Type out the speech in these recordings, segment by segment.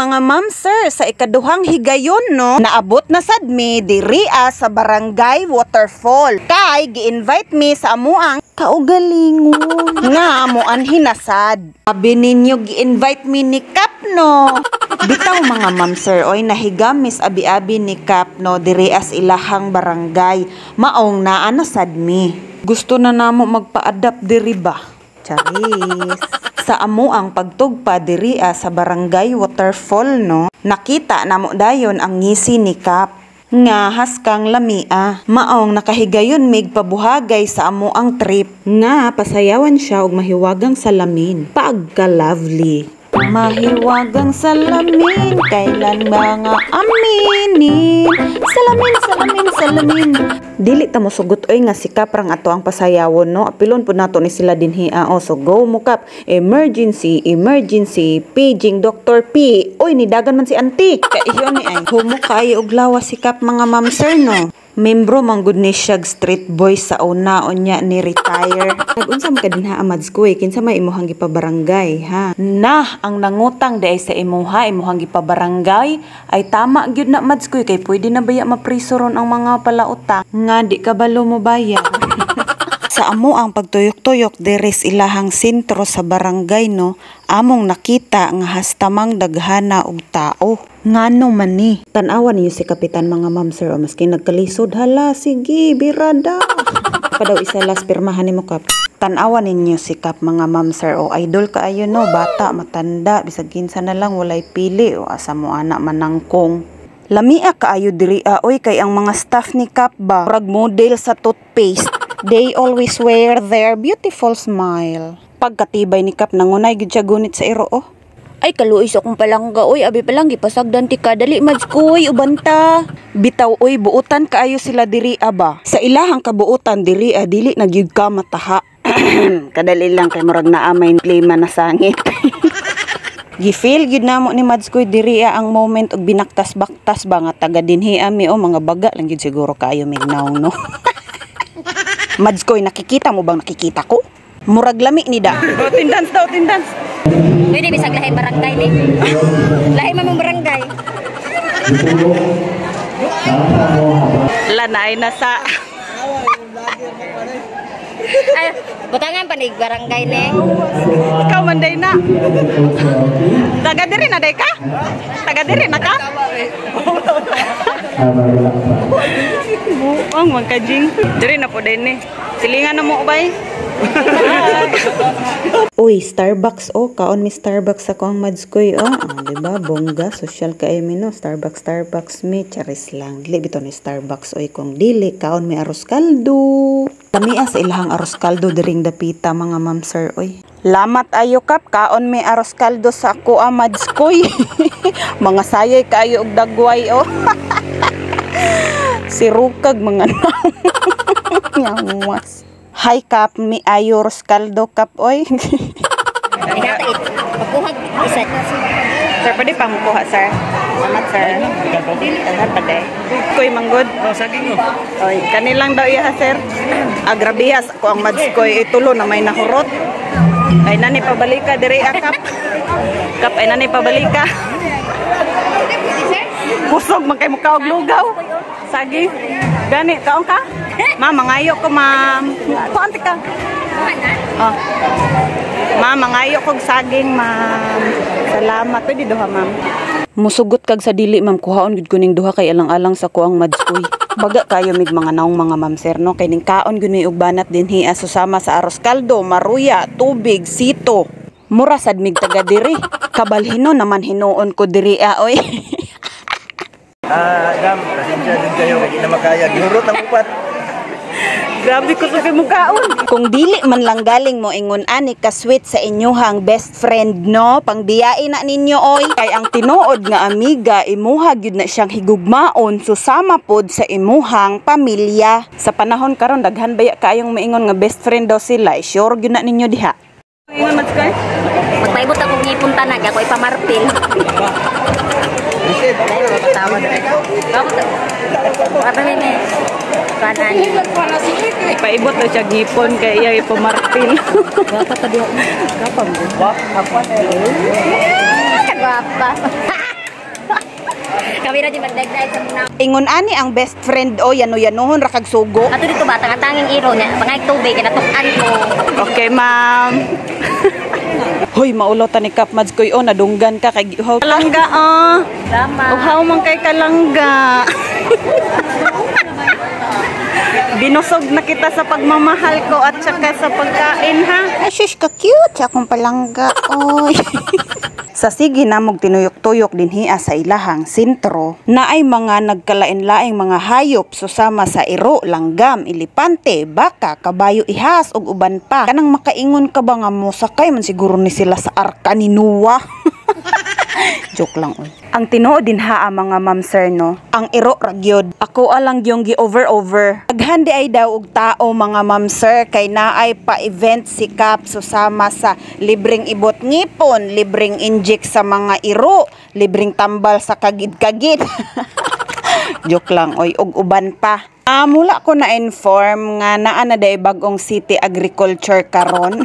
mga ma'am sir, sa ikaduhang higayon no, naabot na sad mi diri sa Barangay Waterfall. Kay gi-invite mi sa amuang kaugalingon nga amuan hinasad. Sabi ninyo gi-invite mi ni Kap no. Bitaw mga ma'am sir, oy nahigam mis abi-abi ni Kap no diri as ilahang barangay. Maong naa nasad mi. Gusto na namo magpa-adapt diri ba? Charis. Sa amo ang pagtugpa diri sa Barangay Waterfall no, nakita namo dayon ang ngisi ni Kap nga haskang lamia. Maong nakahigayon mig pabuhagay sa amo ang trip nga pasayawan siya og mahiwagang salamin. Pagka lovely. Mahiwagang salamin, kailan mga aminin. Salamin, salamin, salamin. Dili ta mo sugot oy nga si Kap rang ato ang pasayawon no. Apilon pud nato ni sila dinhi so go mo Kap. Emergency, emergency, paging Dr. P. Oy nidagan man si auntie. Kaiyon ni ay humo kay og lawas si Kap mga ma'am sir no. Membro man gud ni siya street boy sa una unya ni retire. Unsa man ka dinha amads ko kinsa may imuhang gipabarangay ha. Nah ang nangutang dai sa imuha imuhang gipabarangay ay tama gyud na mads ko kay pwede na baya mapriso ron ang mga palautang nga di kabalo mo bayad. Sa amo ang pagtuyok-tuyok deres ilahang sentro sa barangay no, among nakita nga hastamang daghana og tao. Ngano man ni? Tan-awan niyo si kapitan mga ma'am sir o maski nagkalisod hala sige birada. Padaw isa las pirmahan nimo Kap. Tan-awan ninyo si Kap mga ma'am sir o idol kaayo no, bata matanda bisag kinsa na lang walay pili o asa mo anak manangkong. Lamia kaayo diri oy kay ang mga staff ni Kap ba rag model sa toothpaste. They always wear their beautiful smile. Pagkatibay ni Kap nangunay gid siya gunit sa iro oh. Ay kaluoy sa kong palangga oy abi palanggi pasagdan ti ka dali mads koy ubanta. Bitaw oy buutan kaayo sila diri ba. Sa ilahang kabuutan diri dili nagyud ka mataha. Kadali lang kay murag naamay klima na sangit. Gifeel gyud namo ni mads koy diri ang moment og binaktas-baktas ba nga taga dinhi ami mga baga lang gyud siguro kaayo mignaw no. Mads koy nakikita mo bang nakikita ko? Murag lami ni da. Tindans daw tindans. Pwede bisag lahi barangay ni. Lahi mamong barangay. Lanay na sa ay butangan panig barangay ni. Ikaw man day na. Taga diri na day ka? Taga diri na ka? Buang magkajing. Diri na po din ni. Silingan na mo bay. Uy, Starbucks kaon mi Starbucks ako ang mads koy diba bongga social kay mi no Starbucks mi charis lang dili bitaw ni Starbucks kung dili kaon mi arroz kaldo. Kami sa ilahang arroz kaldo diring dapita mga ma'am sir oy. Lamat ayo Kap kaon mi arroz kaldo sa ako mads koy. Mga sayay kaayo og dagway si rukag mga nyawas. Hi Kap, mi ayo arroz kaldo Kap oy. Pagkuhag isa. Sir, pwede pa mukuha sir. Salamat sir. Salamat pagay. Koy manggod. Saging mo. Oy, kanilang daw iya sir. Agrabihas ako ang mads koy itulo na may nahurot. Ay nani pabalika diri Kap. Kap ay nani pabalika. Kusog man kay mukha og lugaw. Saging. Gani kaon ka? Ma'am, mangayo ko ma'am. Kuan ka? Oh. Ma'am, mangayo ko saging ma'am. Salamat. Pwede duha ma'am. Musugot kag sa dili ma'am, kuhaon gud kuning duha kay alang-alang sa kuang madskoy. Baga kayo mig mga naong mga ma'am sir no, kay ning kaon gud mi og banat dinhi susama sa arroz kaldo, maruya, tubig, sito. Mura sad mig taga diri. Kabalhino naman hinuon ko diri oy. Dam, pasensya din kayo, hindi na makaya. Gihurot ang upat. Grabe ko sa mukhaon. Kung dili man lang galing mo ingon ani ka sweet sa inyohang best friend no, pangbiyain na ninyo oy. Kay ang tinuod nga amiga imuha gyud na siyang higugmaon susama pod sa imuhang pamilya. Sa panahon karon daghan baya kaayong maingon nga best friend daw sila. Sure gyud na ninyo diha. Ingon matskay? Magpaibot ako ngipon tanag ako ipamarpil. Tawad. Apa ni? Kanan. Ipaibot na siya gipon kay iya ipamarpil. Gapa tadi. Gapa mo? Apa? Gapa. Kami na di magdagdag sa muna. Ingon ani ang best friend o yano-yanuhon ra kag sugo. Ato dito ba tanging iro niya. Pangay tubig kinatukan ko. Okay, ma'am. Hoy, maulotan ni Kap Mads koy o nadunggan ka kay uhaw. Kalangga Salamat. Uhaw man kay kalangga. Binusog na kita sa pagmamahal ko at saka sa pagkain, ha? Ay, shush, ka-cute sa akong palangga, oy. Sa sige na mong tinuyok-tuyok din hiya sa ilahang sintro na ay mga nagkalain-laing mga hayop susama sa iro, langgam, ilipante, baka, kabayo, ihas ug uban pa. Kanang makaingon ka ba nga mo sakay man siguro ni sila sa arka ni Noah. Joke lang oy. Ang tinuod din ha mga ma'am sir no, ang iro ragyod. Ako alang yung gi-over. Paghandi ay daw og tao mga ma'am sir kay naay pa-event si Kap susama sa libreng ibot ngipon, libreng inject sa mga iro, libreng tambal sa kagid-kagid. Joke lang oy, og uban pa. Mula ko na inform nga naa na day bagong city agriculture karon.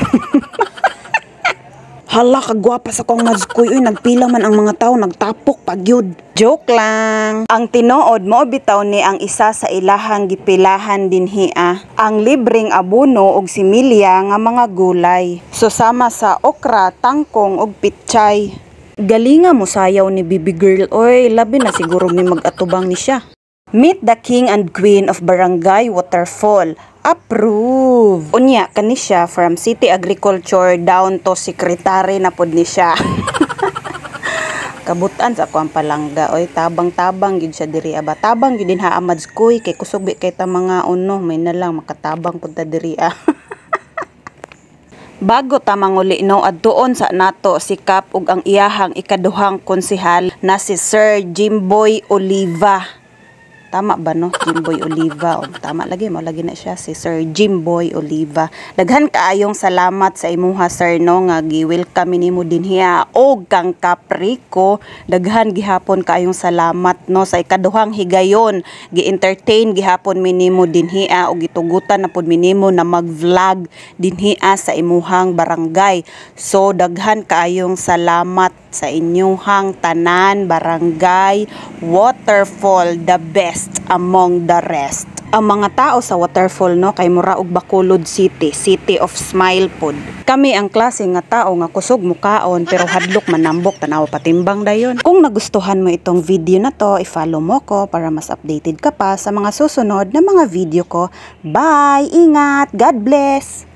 Hala, kagwapa sa kong Madskoy. Uy, nagpila man ang mga tao, nagtapok pagyud. Joke lang. Ang tinuod mo bitaw ni ang isa sa ilahang gipilahan din hiya. Ang libreng abono og similya nga mga gulay. Susama sa okra, tangkong og pitchay. Galinga mo sayaw ni baby girl. Oy, labi na siguro ni mag-atubang ni siya. Meet the king and queen of Barangay Waterfall. Approve. Unya kani siya from City Agriculture down to secretary na pod ni siya. Kabutan sa ako ang palangga. Oy, tabang-tabang gid siya diri aba. Tabang gid din ha Madskoy kay kusog kay ta mga uno, may na lang makatabang pud ta diri. Bago ta manguli no adtuon sa nato si Kap ug ang iyahang ikaduhang konsehal na si Sir Jimboy Oliva. Tama ba no? Jimboy Oliva. O, tama lagi mo lagi na siya si Sir Jimboy Oliva. Daghan kaayong salamat sa imuha sir no nga gi-welcome nimo din hiya og kang Caprico. Daghan gihapon kaayong salamat no sa ikaduhang higayon. Gi-entertain gihapon mi nimo din hiya og gitugutan na pud mi nimo na mag-vlog din hiya sa imuhang barangay. So daghan kaayong salamat sa inyong tanan barangay Waterfall, the best among the rest. Ang mga tao sa Waterfall no kay mura og Bacolod City, City of Smile pod. Kami ang klase nga tao nga kusog mukaon pero hadlok manambok tanaw patimbang dayon. Kung nagustuhan mo itong video na to, i-follow mo ko para mas updated ka pa sa mga susunod na mga video ko. Bye! Ingat! God bless!